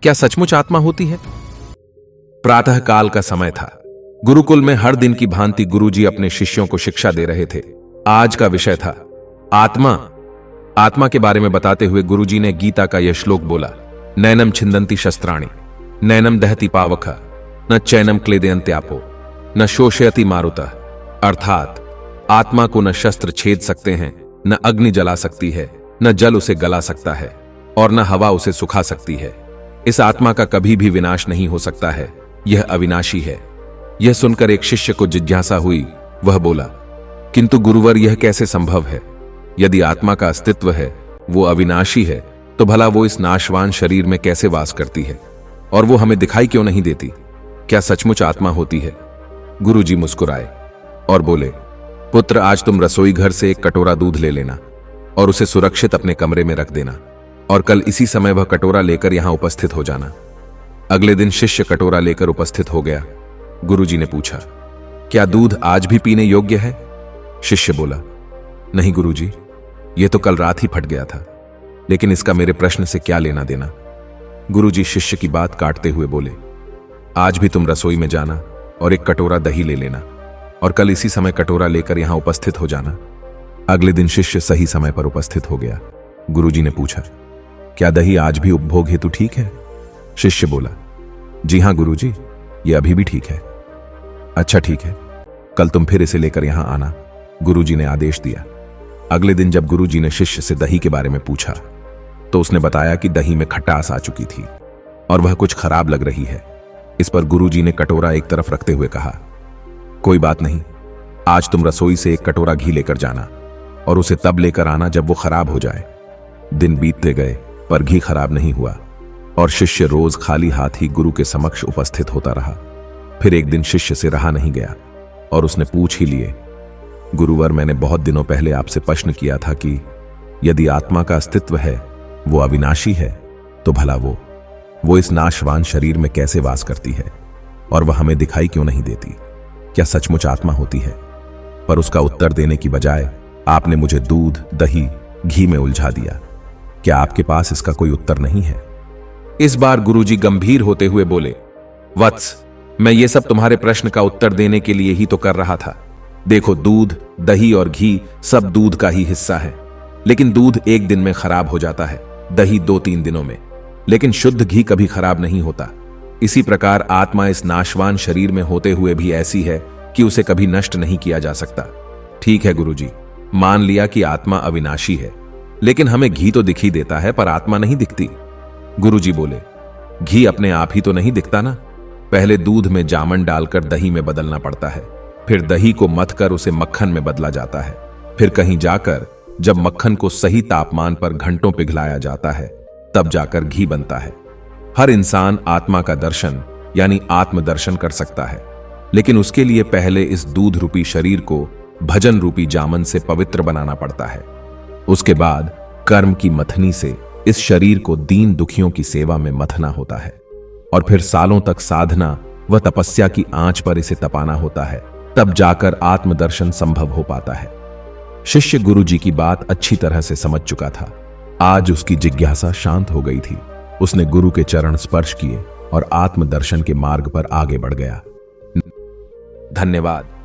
क्या सचमुच आत्मा होती है? प्रातः काल का समय था। गुरुकुल में हर दिन की भांति गुरुजी अपने शिष्यों को शिक्षा दे रहे थे। आज का विषय था आत्मा। आत्मा के बारे में बताते हुए गुरुजी ने गीता का यह श्लोक बोला, नैनम छिंदंती शस्त्राणि, नैनम दहति पावक, न चैनम क्लेदयन्त्यापो, न शोषयति मारुतः। अर्थात आत्मा को न शस्त्र छेद सकते हैं, न अग्नि जला सकती है, न जल उसे गला सकता है, और न हवा उसे सुखा सकती है। इस आत्मा का कभी भी विनाश नहीं हो सकता है, यह अविनाशी है। यह सुनकर एक शिष्य को जिज्ञासा हुई। वह बोला, किंतु गुरुवर, यह कैसे संभव है? यदि आत्मा का अस्तित्व है, वो अविनाशी है, तो भला वो इस नाशवान शरीर में कैसे वास करती है, और वो हमें दिखाई क्यों नहीं देती? क्या सचमुच आत्मा होती है? गुरुजी मुस्कुराए और बोले, पुत्र, आज तुम रसोई घर से एक कटोरा दूध ले लेना और उसे सुरक्षित अपने कमरे में रख देना, और कल इसी समय वह कटोरा लेकर यहां उपस्थित हो जाना। अगले दिन शिष्य कटोरा लेकर उपस्थित हो गया। गुरुजी ने पूछा, क्या दूध आज भी पीने योग्य है? शिष्य बोला, नहीं गुरुजी, यह तो कल रात ही फट गया था, लेकिन इसका मेरे प्रश्न से क्या लेना देना? गुरुजी शिष्य की बात काटते हुए बोले, आज भी तुम रसोई में जाना और एक कटोरा दही ले लेना, और कल इसी समय कटोरा लेकर यहां उपस्थित हो जाना। अगले दिन शिष्य सही समय पर उपस्थित हो गया। गुरुजी ने पूछा, क्या दही आज भी उपभोग हेतु ठीक है? शिष्य बोला, जी हां गुरुजी, यह अभी भी ठीक है। अच्छा ठीक है, कल तुम फिर इसे लेकर यहां आना, गुरुजी ने आदेश दिया। अगले दिन जब गुरुजी ने शिष्य से दही के बारे में पूछा, तो उसने बताया कि दही में खटास आ चुकी थी और वह कुछ खराब लग रही है। इस पर गुरुजी ने कटोरा एक तरफ रखते हुए कहा, कोई बात नहीं, आज तुम रसोई से एक कटोरा घी लेकर जाना और उसे तब लेकर आना जब वो खराब हो जाए। दिन बीतते गए पर घी खराब नहीं हुआ, और शिष्य रोज खाली हाथ ही गुरु के समक्ष उपस्थित होता रहा। फिर एक दिन शिष्य से रहा नहीं गया और उसने पूछ ही लिए, गुरुवर, मैंने बहुत दिनों पहले आपसे प्रश्न किया था कि यदि आत्मा का अस्तित्व है, वो अविनाशी है, तो भला वो इस नाशवान शरीर में कैसे वास करती है, और वह हमें दिखाई क्यों नहीं देती? क्या सचमुच आत्मा होती है? पर उसका उत्तर देने की बजाय आपने मुझे दूध, दही, घी में उलझा दिया। क्या आपके पास इसका कोई उत्तर नहीं है? इस बार गुरुजी गंभीर होते हुए बोले, वत्स, मैं ये सब तुम्हारे प्रश्न का उत्तर देने के लिए ही तो कर रहा था। देखो, दूध, दही और घी सब दूध का ही हिस्सा है, लेकिन दूध एक दिन में खराब हो जाता है, दही 2-3 दिनों में, लेकिन शुद्ध घी कभी खराब नहीं होता। इसी प्रकार आत्मा इस नाशवान शरीर में होते हुए भी ऐसी है कि उसे कभी नष्ट नहीं किया जा सकता। ठीक है गुरुजी, मान लिया कि आत्मा अविनाशी है, लेकिन हमें घी तो दिख ही देता है, पर आत्मा नहीं दिखती। गुरुजी बोले, घी अपने आप ही तो नहीं दिखता ना, पहले दूध में जामन डालकर दही में बदलना पड़ता है, फिर दही को मथकर उसे मक्खन में बदला जाता है, फिर कहीं जाकर जब मक्खन को सही तापमान पर घंटों पिघलाया जाता है, तब जाकर घी बनता है। हर इंसान आत्मा का दर्शन यानी आत्मदर्शन कर सकता है, लेकिन उसके लिए पहले इस दूध रूपी शरीर को भजन रूपी जामन से पवित्र बनाना पड़ता है। उसके बाद कर्म की मथनी से इस शरीर को दीन दुखियों की सेवा में मथना होता है, और फिर सालों तक साधना व तपस्या की आंच पर इसे तपाना होता है, तब जाकर आत्मदर्शन संभव हो पाता है। शिष्य गुरुजी की बात अच्छी तरह से समझ चुका था। आज उसकी जिज्ञासा शांत हो गई थी। उसने गुरु के चरण स्पर्श किए और आत्मदर्शन के मार्ग पर आगे बढ़ गया। धन्यवाद।